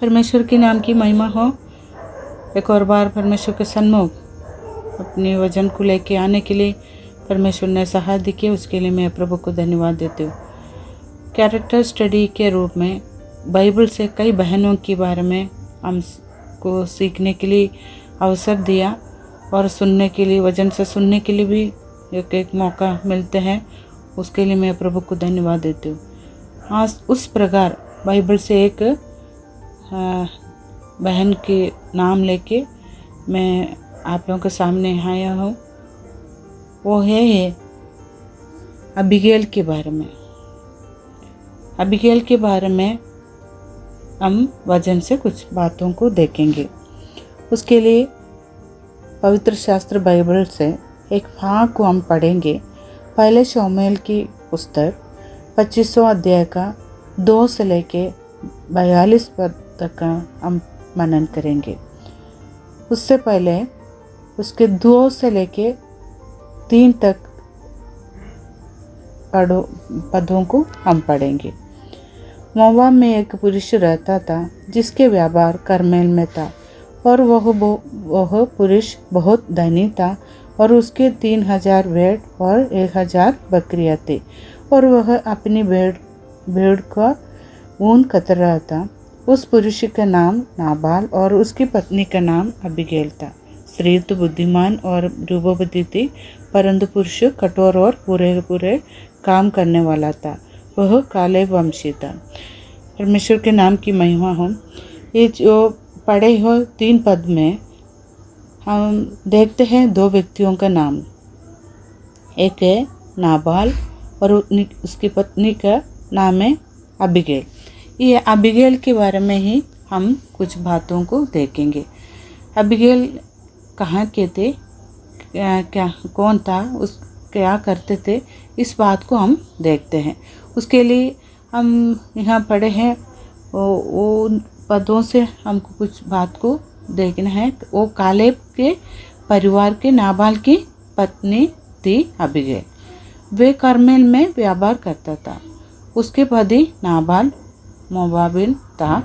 परमेश्वर के नाम की महिमा हो। एक और बार परमेश्वर के सन्मुख अपने वचन को लेके आने के लिए परमेश्वर ने सहायता की, उसके लिए मैं प्रभु को धन्यवाद देती हूँ। कैरेक्टर स्टडी के रूप में बाइबल से कई बहनों के बारे में हमको सीखने के लिए अवसर दिया और सुनने के लिए, वचन से सुनने के लिए भी एक मौका मिलते हैं, उसके लिए मैं प्रभु को धन्यवाद देती हूँ। आज उस प्रकार बाइबल से एक बहन के नाम लेके मैं आप लोगों के सामने आया हूँ। वो है अबीगैल के बारे में। अबीगैल के बारे में हम वचन से कुछ बातों को देखेंगे। उसके लिए पवित्र शास्त्र बाइबल से एक भाग को हम पढ़ेंगे। पहले शमूएल की पुस्तक 25वां अध्याय का 2 से लेके 42 पद तक का हम मनन करेंगे। उससे पहले उसके 2 से लेके 3 तक पदों को हम पढ़ेंगे। मोआब में एक पुरुष रहता था जिसके व्यापार कर्मेल में था, और वह पुरुष बहुत धनी था, और उसके 3000 भेड़ और 1000 बकरियां थी, और वह अपनी भेड़ का ऊन कतर रहा था। उस पुरुष का नाम नाबाल और उसकी पत्नी का नाम अबीगैल था। स्त्री तो बुद्धिमान और रूपवती थी, परंतु पुरुष कठोर और पूरे काम करने वाला था। वह काले वंशी था। परमेश्वर के नाम की महिमा हो। ये जो पढ़े हो 3 पद में हम देखते हैं 2 व्यक्तियों का नाम। एक है नाबाल और उसकी पत्नी का नाम है अबीगैल। ये अबीगैल के बारे में ही हम कुछ बातों को देखेंगे। अबीगैल कहाँ के थे, क्या कौन था, उस क्या करते थे, इस बात को हम देखते हैं। उसके लिए हम यहाँ पढ़े हैं वो पदों से हमको कुछ बात को देखना है। वो कालेब के परिवार के नाबाल की पत्नी थी अबीगैल। वे कर्मेल में व्यापार करता था। उसके पति नाबाल मोआबिन था।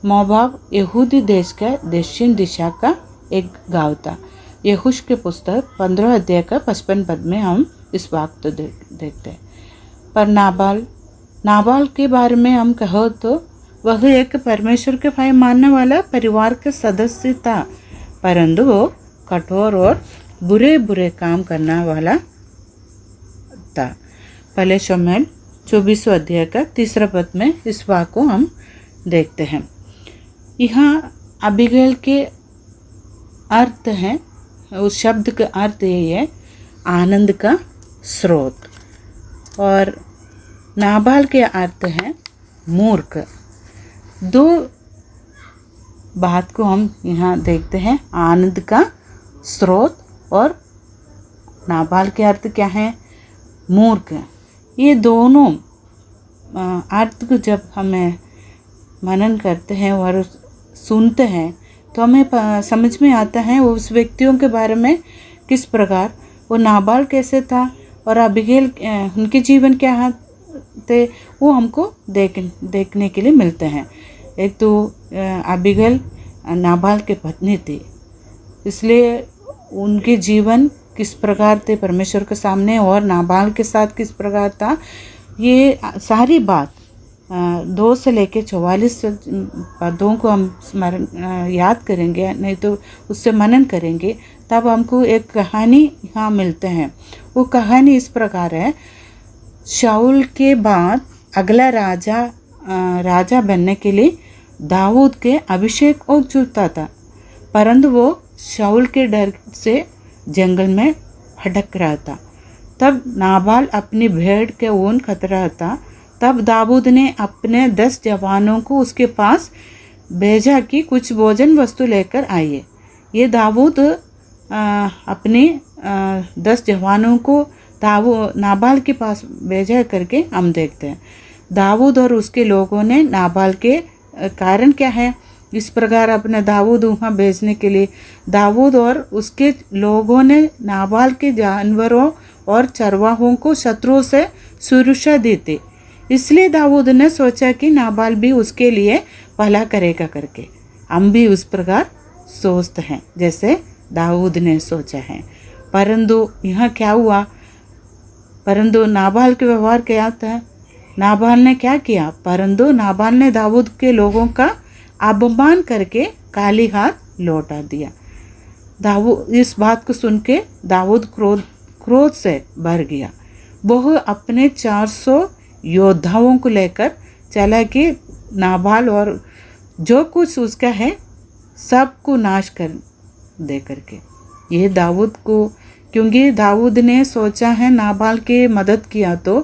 मोआब यहूदी देश का दक्षिण दिशा का एक गांव था। यहोश के पुस्तक 15 अध्याय का 55 पद में हम इस भाग को देखते हैं। पर नाबाल के बारे में हम कहो तो वह एक परमेश्वर के भय मानने वाला परिवार के सदस्य था, परंतु वो कठोर और बुरे काम करने वाला था। पहले शमूएल 24 अध्याय का 3 पद में इस भाग को हम देखते हैं। यहाँ अबीगैल के अर्थ हैं, उस शब्द का अर्थ यही है आनंद का स्रोत, और नाबाल के अर्थ है मूर्ख। 2 बात को हम यहाँ देखते हैं, आनंद का स्रोत और नाबाल के अर्थ क्या है, मूर्ख। ये दोनों अर्थ को जब हमें मनन करते हैं और सुनते हैं तो हमें समझ में आता है उस व्यक्तियों के बारे में, किस प्रकार वो नाबाल कैसे था और अबीगैल उनके जीवन क्या थे, वो हमको देखने के लिए मिलते हैं। एक तो अबीगैल नाबाल के पत्नी थी, इसलिए उनके जीवन किस प्रकार थे परमेश्वर के सामने और नाबाल के साथ किस प्रकार था, ये सारी बात 2 से लेके 44 पदों को हम याद करेंगे, नहीं तो उससे मनन करेंगे, तब हमको एक कहानी यहाँ मिलते हैं। वो कहानी इस प्रकार है। शाऊल के बाद अगला राजा बनने के लिए दाऊद के अभिषेक हो चुका था, परंतु वो शाऊल के डर से जंगल में भटक रहा था। तब नाबाल अपनी भेड़ के ऊन खत रहा था। तब दाऊद ने अपने 10 जवानों को उसके पास भेजा कि कुछ भोजन वस्तु लेकर आइए। ये दाऊद अपने 10 जवानों को नाबाल के पास भेजा करके हम देखते हैं। दाऊद और उसके लोगों ने नाबाल के कारण क्या है, इस प्रकार अपने दाऊद वहाँ भेजने के लिए दाऊद और उसके लोगों ने नाबाल के जानवरों और चरवाहों को शत्रुओं से सुरक्षा दी थी। इसलिए दाऊद ने सोचा कि नाबाल भी उसके लिए भला करेगा करके। हम भी उस प्रकार सोचते हैं जैसे दाऊद ने सोचा है। परंतु यहाँ क्या हुआ, परंतु नाबाल के व्यवहार क्या था, नाबाल ने क्या किया, परंतु नाबाल ने दाऊद के लोगों का अपमान करके खाली हाथ लौटा दिया। दाऊद इस बात को सुन के दाऊद क्रोध से भर गया। वह अपने 400 योद्धाओं को लेकर चला कि नाबाल और जो कुछ उसका है सबको नाश कर दे करके। ये दाऊद को, क्योंकि दाऊद ने सोचा है नाबाल की मदद किया तो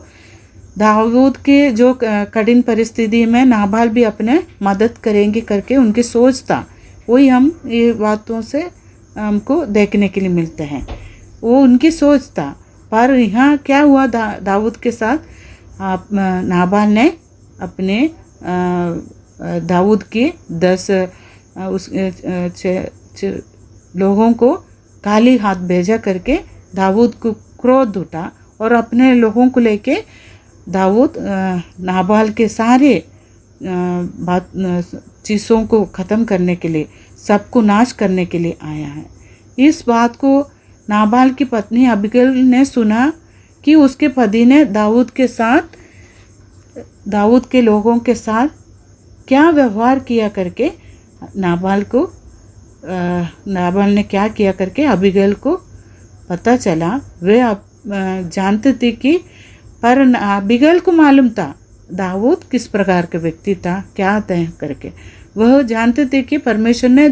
दाऊद के जो कठिन परिस्थिति में नाबाल भी अपने मदद करेंगे करके उनकी सोच था। वही हम ये बातों से हमको देखने के लिए मिलते हैं, वो उनकी सोच था। पर यहाँ क्या हुआ दाऊद के साथ, नाबाल ने अपने दाऊद के 10 लोगों को खाली हाथ भेजा करके दाऊद को क्रोध उठा और अपने लोगों को लेके दाऊद नाबाल के सारे चीज़ों को ख़त्म करने के लिए, सबको नाश करने के लिए आया है। इस बात को नाबाल की पत्नी अबीगैल ने सुना कि उसके पति ने दाऊद के लोगों के साथ क्या व्यवहार किया करके नाबाल ने क्या किया करके अबीगैल को पता चला। वे जानते थे कि पर अबीगैल को मालूम था दाऊद किस प्रकार के व्यक्ति था, क्या तय करके। वह जानते थे कि परमेश्वर ने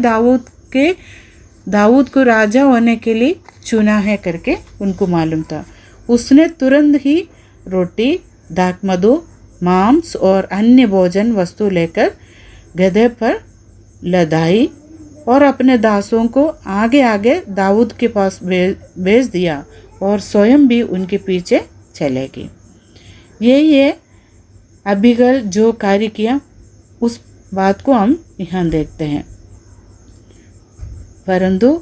दाऊद को राजा होने के लिए चुना है करके उनको मालूम था। उसने तुरंत ही रोटी, दाखमधु, मांस और अन्य भोजन वस्तु लेकर गधे पर लदाई और अपने दासों को आगे आगे दाऊद के पास भेज दिया और स्वयं भी उनके पीछे चले गए। ये अबीगैल जो कार्य किया उस बात को हम यहाँ देखते हैं। परंतु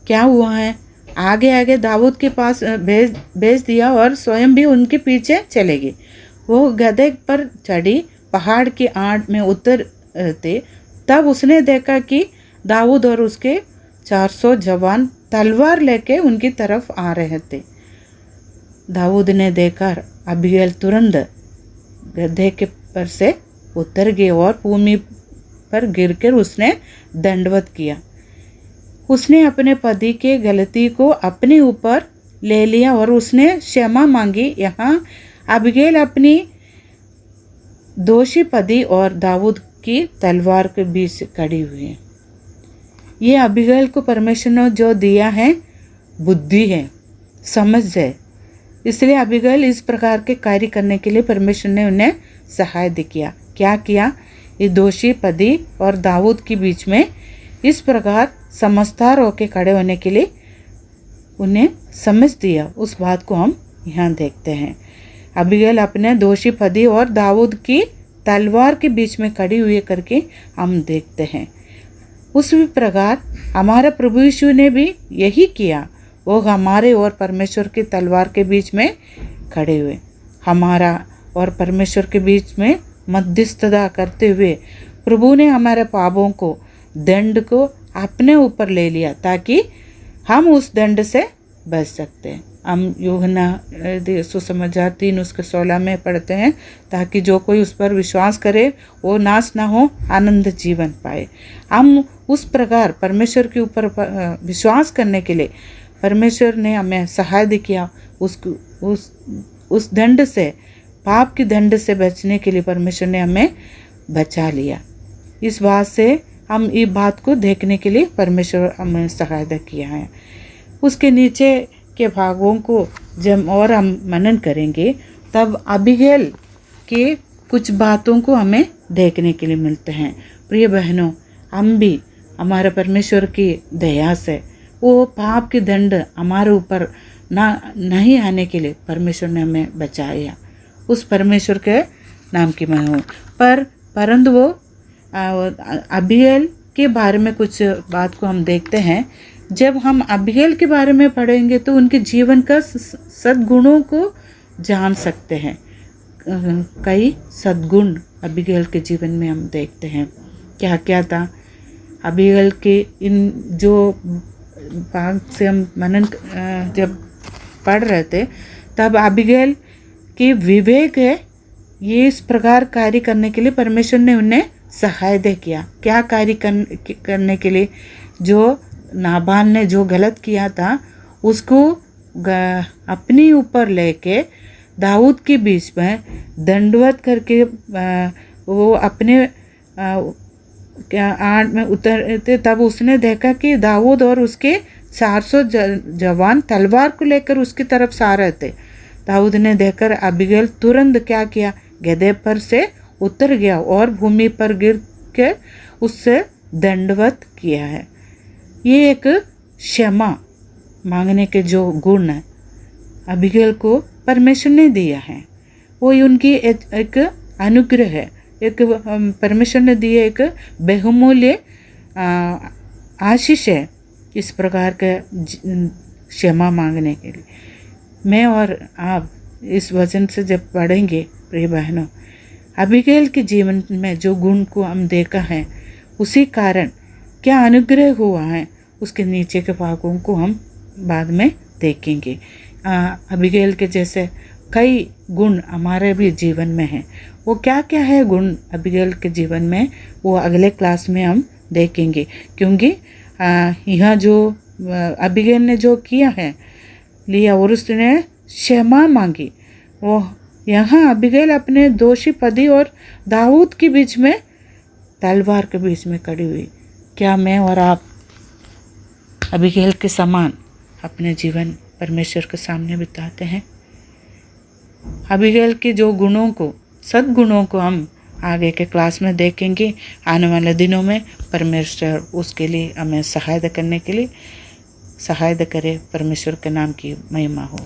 क्या हुआ है, आगे आगे दाऊद के पास भेज दिया और स्वयं भी उनके पीछे चले गए। वो गधे पर चढ़ी पहाड़ की आड़ में उतरते, तब उसने देखा कि दाऊद और उसके 400 जवान तलवार लेके उनकी तरफ आ रहे थे। दाऊद ने देखा अबीगैल तुरंत गधे के पर से उतर गई और भूमि पर गिरकर उसने दंडवत किया। उसने अपने पति के गलती को अपने ऊपर ले लिया और उसने क्षमा मांगी। यहाँ अबीगैल अपनी दोषी पति और दाऊद की तलवार के बीच खड़ी हुई है। ये अबीगैल को परमेश्वर ने जो दिया है बुद्धि है, समझ है, इसलिए अबीगैल इस प्रकार के कार्य करने के लिए परमेश्वर ने उन्हें सहायता किया। क्या किया, ये दोषी पति और दाऊद के बीच में इस प्रकार समझदार होकर खड़े होने के लिए उन्हें समझ दिया। उस बात को हम यहाँ देखते हैं। अबीगैल अपने दोषी पति और दाऊद की तलवार के बीच में खड़ी हुई करके हम देखते हैं। उसी प्रकार हमारा प्रभु यीशु ने भी यही किया। वो हमारे और परमेश्वर की तलवार के बीच में खड़े हुए, हमारा और परमेश्वर के बीच में मध्यस्थता करते हुए प्रभु ने हमारे पापों को, दंड को अपने ऊपर ले लिया ताकि हम उस दंड से बच सकते हैं। हम यूहन्ना सुसमाचार 3:16 में पढ़ते हैं, ताकि जो कोई उस पर विश्वास करे वो नाश ना हो, आनंद जीवन पाए। हम उस प्रकार परमेश्वर के ऊपर विश्वास करने के लिए परमेश्वर ने हमें सहायता किया। उस दंड से, पाप की दंड से बचने के लिए परमेश्वर ने हमें बचा लिया। इस बात से हम ये बात को देखने के लिए परमेश्वर हमें सहायता किया है। उसके नीचे के भागों को जब और हम मनन करेंगे तब अबीगैल के कुछ बातों को हमें देखने के लिए मिलते हैं। प्रिय बहनों, हम भी हमारे परमेश्वर की दया से वो पाप की दंड हमारे ऊपर नहीं आने के लिए परमेश्वर ने हमें बचाया। उस परमेश्वर के नाम की महिमा हो। परंतु वो अबीगैल के बारे में कुछ बात को हम देखते हैं। जब हम अबीगैल के बारे में पढ़ेंगे तो उनके जीवन का सद्गुणों को जान सकते हैं। कई सद्गुण अबीगैल के जीवन में हम देखते हैं। क्या क्या था। अबीगल के इन जो भाग से हम मनन जब पढ़ रहे थे तब अबीगल की विवेक है ये इस प्रकार कार्य करने के लिए परमेश्वर ने उन्हें सहायता किया। क्या कार्य करने के लिए, जो नाबाल ने जो गलत किया था उसको अपने ऊपर लेके दाऊद के बीच में दंडवत करके वो अपने आड़ में उतरते, तब उसने देखा कि दाऊद और उसके 400 जवान तलवार को लेकर उसकी तरफ से आ रहे थे। दाऊद ने देखकर अबीगल तुरंत क्या किया, गधे पर से उतर गया और भूमि पर गिर के उससे दंडवत किया है। ये एक क्षमा मांगने के जो गुण है अबीगल को परमेश्वर ने दिया है, वो उनकी एक अनुग्रह है, एक परमेश्वर ने दिए एक बहुमूल्य आशीष है इस प्रकार के क्षमा मांगने के लिए। मैं और आप इस वचन से जब पढ़ेंगे प्रिय बहनों, अबीगल के जीवन में जो गुण को हम देखा है उसी कारण क्या अनुग्रह हुआ है उसके नीचे के भागों को हम बाद में देखेंगे। अबीगल के जैसे कई गुण हमारे भी जीवन में हैं। वो क्या क्या है गुण अबीगल के जीवन में, वो अगले क्लास में हम देखेंगे, क्योंकि यहाँ जो अबीगल ने जो किया है लिया और उसने क्षमा मांगी, वो यहाँ अबीगल अपने दोषी पति और दाऊद के बीच में तलवार के बीच में खड़ी हुई। क्या मैं और आप अबीगल के समान अपने जीवन परमेश्वर के सामने बिताते हैं? अबीगल के जो गुणों को, सद्गुणों को हम आगे के क्लास में देखेंगे। आने वाले दिनों में परमेश्वर उसके लिए हमें सहायता करने के लिए सहायता करे। परमेश्वर के नाम की महिमा हो।